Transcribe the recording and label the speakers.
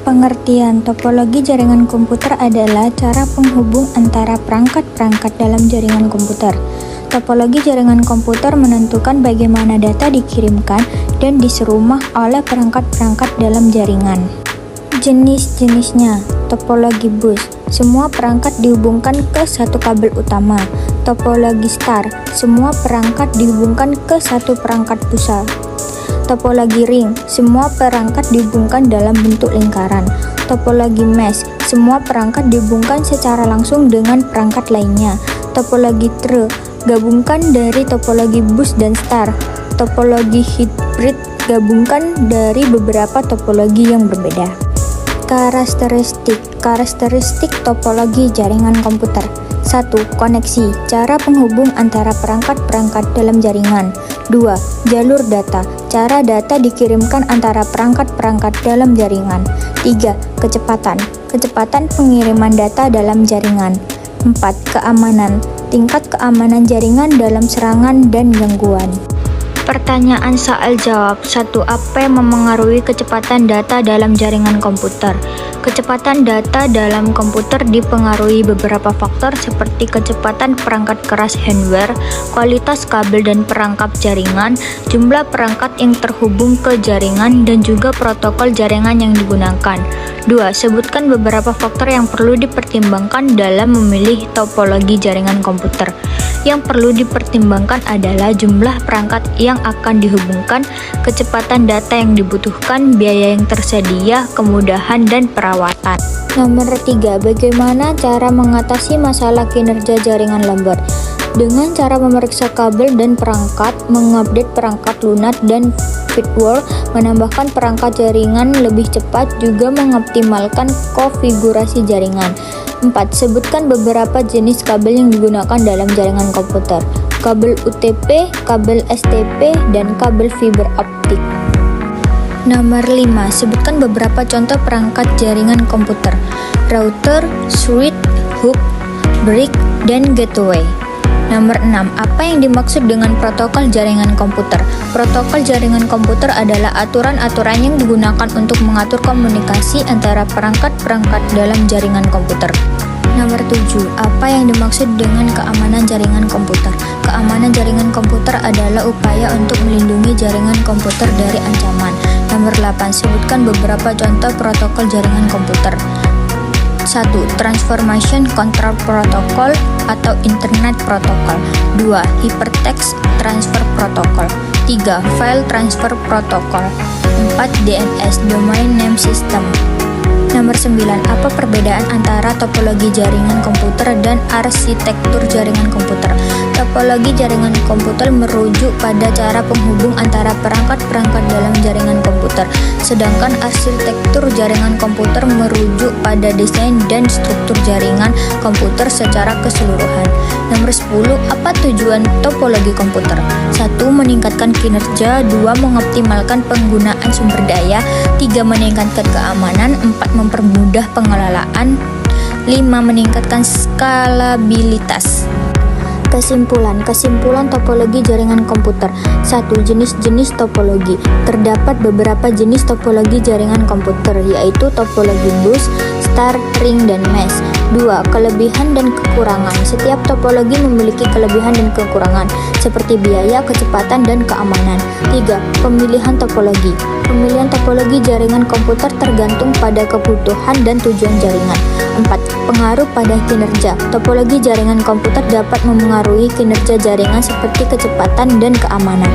Speaker 1: Pengertian topologi jaringan komputer adalah cara penghubung antara perangkat-perangkat dalam jaringan komputer. Topologi jaringan komputer menentukan bagaimana data dikirimkan dan diserumah oleh perangkat-perangkat dalam jaringan. Jenis-jenisnya: topologi bus, semua perangkat dihubungkan ke satu kabel utama. Topologi star, semua perangkat dihubungkan ke satu perangkat pusat. Topologi ring, semua perangkat dihubungkan dalam bentuk lingkaran. Topologi mesh, semua perangkat dihubungkan secara langsung dengan perangkat lainnya. Topologi tree, gabungkan dari topologi bus dan star. Topologi hybrid, gabungkan dari beberapa topologi yang berbeda. Karakteristik topologi jaringan komputer. 1. Koneksi, cara penghubung antara perangkat-perangkat dalam jaringan. 2. Jalur data, cara data dikirimkan antara perangkat-perangkat dalam jaringan. 3. Kecepatan pengiriman data dalam jaringan. 4. Keamanan, tingkat keamanan jaringan dalam serangan dan gangguan. Pertanyaan soal jawab. 1. Apa yang memengaruhi kecepatan data dalam jaringan komputer? Kecepatan data dalam komputer dipengaruhi beberapa faktor seperti kecepatan perangkat keras hardware, kualitas kabel dan perangkap jaringan, jumlah perangkat yang terhubung ke jaringan, dan juga protokol jaringan yang digunakan. 2. Sebutkan beberapa faktor yang perlu dipertimbangkan dalam memilih topologi jaringan komputer. Yang perlu dipertimbangkan adalah jumlah perangkat yang akan dihubungkan, kecepatan data yang dibutuhkan, biaya yang tersedia, kemudahan, dan perawatan. Nomor 3. Bagaimana cara mengatasi masalah kinerja jaringan lambat? Dengan cara memeriksa kabel dan perangkat, mengupdate perangkat lunak dan firmware, menambahkan perangkat jaringan lebih cepat, juga mengoptimalkan konfigurasi jaringan. 4. Sebutkan beberapa jenis kabel yang digunakan dalam jaringan komputer. Kabel UTP, kabel STP, dan kabel fiber optik. Nomor 5. Sebutkan beberapa contoh perangkat jaringan komputer. Router, switch, hub, brick, dan gateway. Nomor 6. Apa yang dimaksud dengan protokol jaringan komputer? Protokol jaringan komputer adalah aturan-aturan yang digunakan untuk mengatur komunikasi antara perangkat-perangkat dalam jaringan komputer. Nomor 7. Apa yang dimaksud dengan keamanan jaringan komputer? Keamanan jaringan komputer adalah upaya untuk melindungi jaringan komputer dari ancaman. Nomor 8. Sebutkan beberapa contoh protokol jaringan komputer. 1. Transformation Control Protocol atau Internet Protocol. 2. Hypertext Transfer Protocol. 3. File Transfer Protocol. 4. DNS Domain Name System. Nomor 9. Apa perbedaan antara topologi jaringan komputer dan arsitektur jaringan komputer? Topologi jaringan komputer merujuk pada cara penghubung antara perangkat-perangkat dalam jaringan komputer, sedangkan arsitektur jaringan komputer merujuk pada desain dan struktur jaringan komputer secara keseluruhan. Nomor 10. Apa tujuan topologi komputer? 1. Meningkatkan kinerja. 2. Mengoptimalkan penggunaan sumber daya. 3. Meningkatkan keamanan. 4. Mempermudah pengelolaan. 5. Meningkatkan skalabilitas. Kesimpulan topologi jaringan komputer. 1. Jenis-jenis topologi. Terdapat beberapa jenis topologi jaringan komputer, yaitu topologi bus, star, ring, dan mesh. 2. Kelebihan dan kekurangan. Setiap topologi memiliki kelebihan dan kekurangan, seperti biaya, kecepatan, dan keamanan. 3. Pemilihan topologi. Pemilihan topologi jaringan komputer tergantung pada kebutuhan dan tujuan jaringan. 4. Pengaruh pada kinerja. Topologi jaringan komputer dapat memengaruhi kinerja jaringan seperti kecepatan dan keamanan.